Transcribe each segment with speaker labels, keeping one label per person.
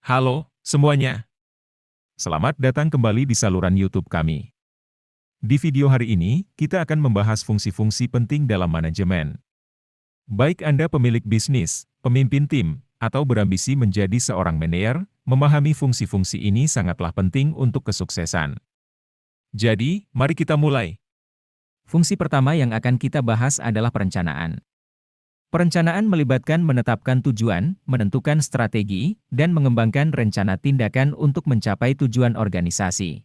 Speaker 1: Halo, semuanya. Selamat datang kembali di saluran YouTube kami. Di video hari ini, kita akan membahas fungsi-fungsi penting dalam manajemen. Baik Anda pemilik bisnis, pemimpin tim, atau berambisi menjadi seorang manajer, memahami fungsi-fungsi ini sangatlah penting untuk kesuksesan. Jadi, mari kita mulai.
Speaker 2: Fungsi pertama yang akan kita bahas adalah perencanaan. Perencanaan melibatkan menetapkan tujuan, menentukan strategi, dan mengembangkan rencana tindakan untuk mencapai tujuan organisasi.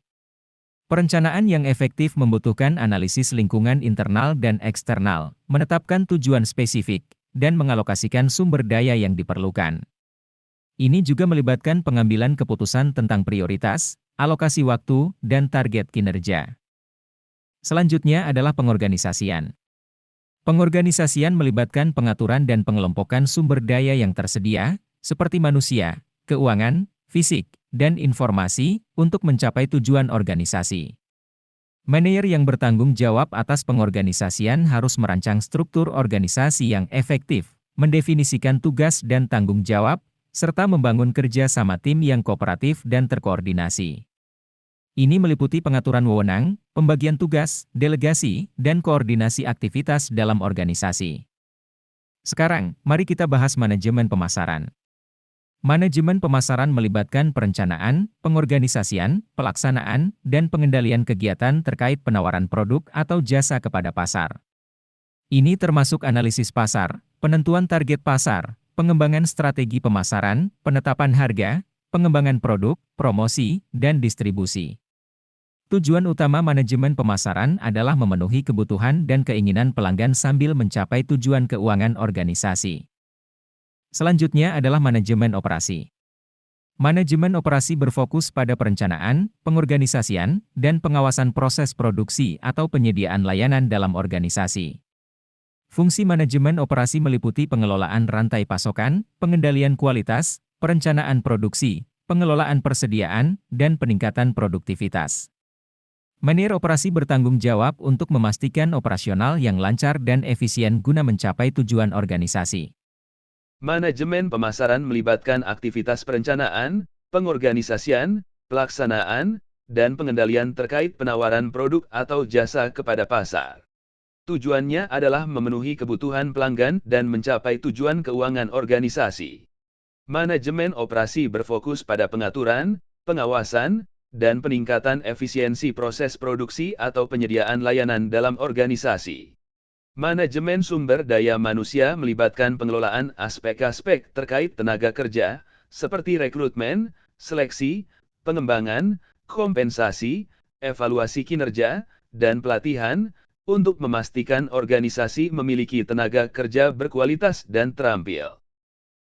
Speaker 2: Perencanaan yang efektif membutuhkan analisis lingkungan internal dan eksternal, menetapkan tujuan spesifik, dan mengalokasikan sumber daya yang diperlukan. Ini juga melibatkan pengambilan keputusan tentang prioritas, alokasi waktu, dan target kinerja. Selanjutnya adalah pengorganisasian. Pengorganisasian melibatkan pengaturan dan pengelompokan sumber daya yang tersedia, seperti manusia, keuangan, fisik, dan informasi, untuk mencapai tujuan organisasi. Manajer yang bertanggung jawab atas pengorganisasian harus merancang struktur organisasi yang efektif, mendefinisikan tugas dan tanggung jawab, serta membangun kerja sama tim yang kooperatif dan terkoordinasi. Ini meliputi pengaturan wewenang, pembagian tugas, delegasi, dan koordinasi aktivitas dalam organisasi. Sekarang, mari kita bahas manajemen pemasaran. Manajemen pemasaran melibatkan perencanaan, pengorganisasian, pelaksanaan, dan pengendalian kegiatan terkait penawaran produk atau jasa kepada pasar. Ini termasuk analisis pasar, penentuan target pasar, pengembangan strategi pemasaran, penetapan harga, pengembangan produk, promosi, dan distribusi. Tujuan utama manajemen pemasaran adalah memenuhi kebutuhan dan keinginan pelanggan sambil mencapai tujuan keuangan organisasi. Selanjutnya adalah manajemen operasi. Manajemen operasi berfokus pada perencanaan, pengorganisasian, dan pengawasan proses produksi atau penyediaan layanan dalam organisasi. Fungsi manajemen operasi meliputi pengelolaan rantai pasokan, pengendalian kualitas, perencanaan produksi, pengelolaan persediaan, dan peningkatan produktivitas. Manajer operasi bertanggung jawab untuk memastikan operasional yang lancar dan efisien guna mencapai tujuan organisasi.
Speaker 3: Manajemen pemasaran melibatkan aktivitas perencanaan, pengorganisasian, pelaksanaan, dan pengendalian terkait penawaran produk atau jasa kepada pasar. Tujuannya adalah memenuhi kebutuhan pelanggan dan mencapai tujuan keuangan organisasi. Manajemen operasi berfokus pada pengaturan, pengawasan, dan peningkatan efisiensi proses produksi atau penyediaan layanan dalam organisasi. Manajemen sumber daya manusia melibatkan pengelolaan aspek-aspek terkait tenaga kerja, seperti rekrutmen, seleksi, pengembangan, kompensasi, evaluasi kinerja, dan pelatihan, untuk memastikan organisasi memiliki tenaga kerja berkualitas dan terampil.